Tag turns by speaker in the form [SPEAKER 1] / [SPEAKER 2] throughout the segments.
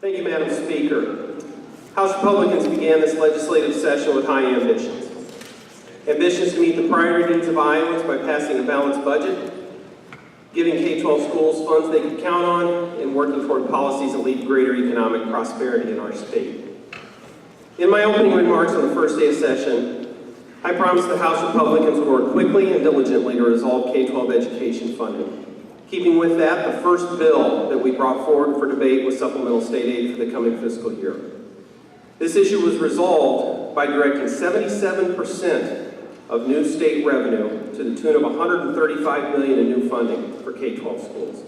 [SPEAKER 1] Thank you, Madam Speaker. House Republicans began this legislative session with high ambitions. Ambitions to meet the priority needs of Iowans by passing a balanced budget, giving K-12 schools funds they can count on, and working toward policies that lead to greater economic prosperity in our state. In my opening remarks on the first day of session, I promised the House Republicans would work quickly and diligently to resolve K-12 education funding. Keeping with that, the first bill that we brought forward for debate was supplemental state aid for the coming fiscal year. This issue was resolved by directing 77% of new state revenue to the tune of $135 million in new funding for K-12 schools.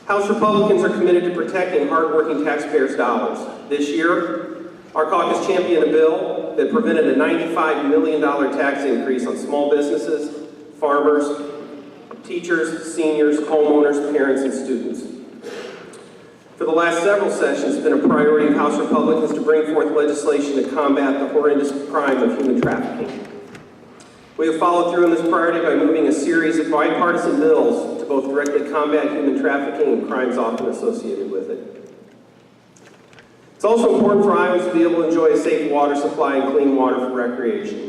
[SPEAKER 1] House Republicans are committed to protecting hardworking taxpayers' dollars. This year, our caucus championed a bill that prevented a $95 million tax increase on small businesses, farmers, teachers, seniors, homeowners, parents, and students. For the last several sessions, it's been a priority of House Republicans to bring forth legislation to combat the horrendous crime of human trafficking. We have followed through on this priority by moving a series of bipartisan bills to both directly combat human trafficking and crimes often associated with it. It's also important for Iowans to be able to enjoy a safe water supply and clean water for recreation.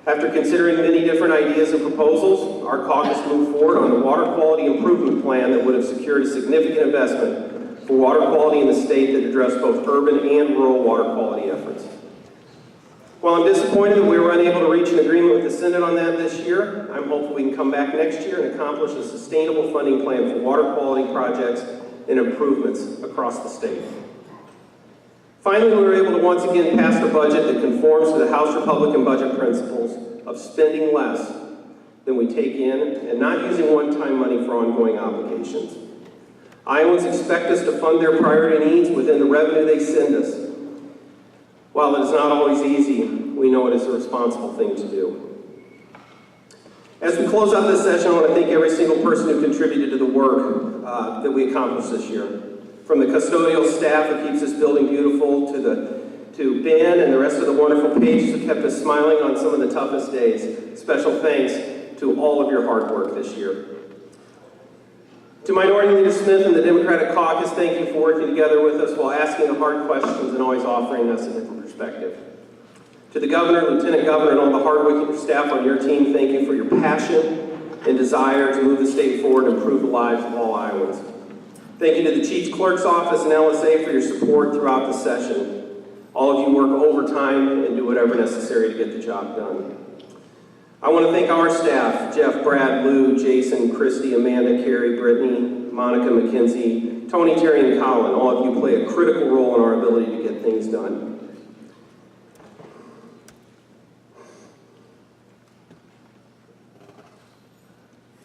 [SPEAKER 1] After considering many different ideas and proposals, our caucus moved forward on a water quality improvement plan that would have secured a significant investment for water quality in the state that addressed both urban and rural water quality efforts. While I'm disappointed that we were unable to reach an agreement with the Senate on that this year, I'm hopeful we can come back next year and accomplish a sustainable funding plan for water quality projects and improvements across the state. Finally, we were able to once again pass a budget that conforms to the House Republican budget principles of spending less than we take in and not using one-time money for ongoing obligations. Iowans expect us to fund their priority needs within the revenue they send us. While it is not always easy, we know it is a responsible thing to do. As we close out this session, I want to thank every single person who contributed to the work that we accomplished this year. From the custodial staff that keeps this building beautiful, to Ben and the rest of the wonderful pages who kept us smiling on some of the toughest days. Special thanks to all of your hard work this year. To Minority Leader Smith and the Democratic Caucus, thank you for working together with us while asking the hard questions and always offering us a different perspective. To the Governor, Lieutenant Governor, and all the hardworking staff on your team, thank you for your passion and desire to move the state forward and improve the lives of all Iowans. Thank you to the Chief's Clerk's Office and LSA for your support throughout the session. All of you work overtime and do whatever necessary to get the job done. I want to thank our staff, Jeff, Brad, Lou, Jason, Christy, Amanda, Carrie, Brittany, Monica, Mackenzie, Tony, Terry, and Colin. All of you play a critical role in our ability to get things done.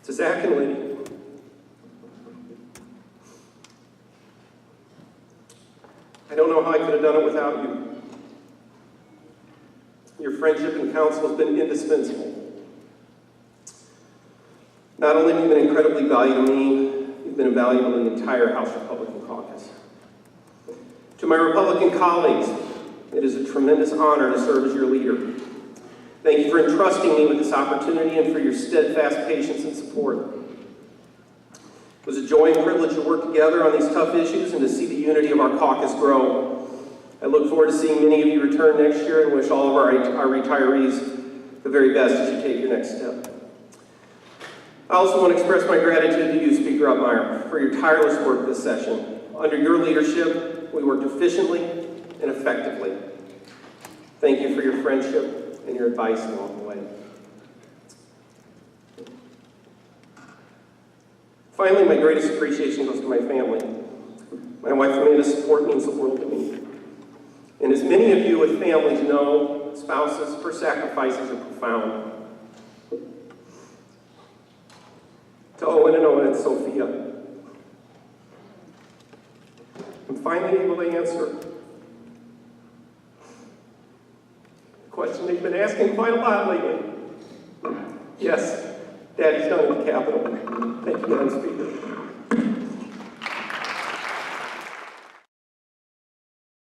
[SPEAKER 1] To Zach and Liddy, I don't know how I could have done it without you. Your friendship and counsel has been indispensable. Not only have you been incredibly valuable to me, you've been invaluable to the entire House Republican caucus. To my Republican colleagues, it is a tremendous honor to serve as your leader. Thank you for entrusting me with this opportunity and for your steadfast patience and support. It was a joy and privilege to work together on these tough issues and to see the unity of our caucus grow. I look forward to seeing many of you return next year and wish all of our retirees the very best as you take your next step. I also want to express my gratitude to you, Speaker Uppmeyer, for your tireless work this session. Under your leadership, we worked efficiently and effectively. Thank you for your friendship and your advice along the way. Finally, my greatest appreciation goes to my family. My wife Amanda's support means the world to me. And as many of you with families know, spouses, her sacrifices are profound. To Owen and Sophia, I'm finally able to answer the question they've been asking quite a lot lately. Yes, Daddy's done at the Capitol. Thank you, Madam Speaker.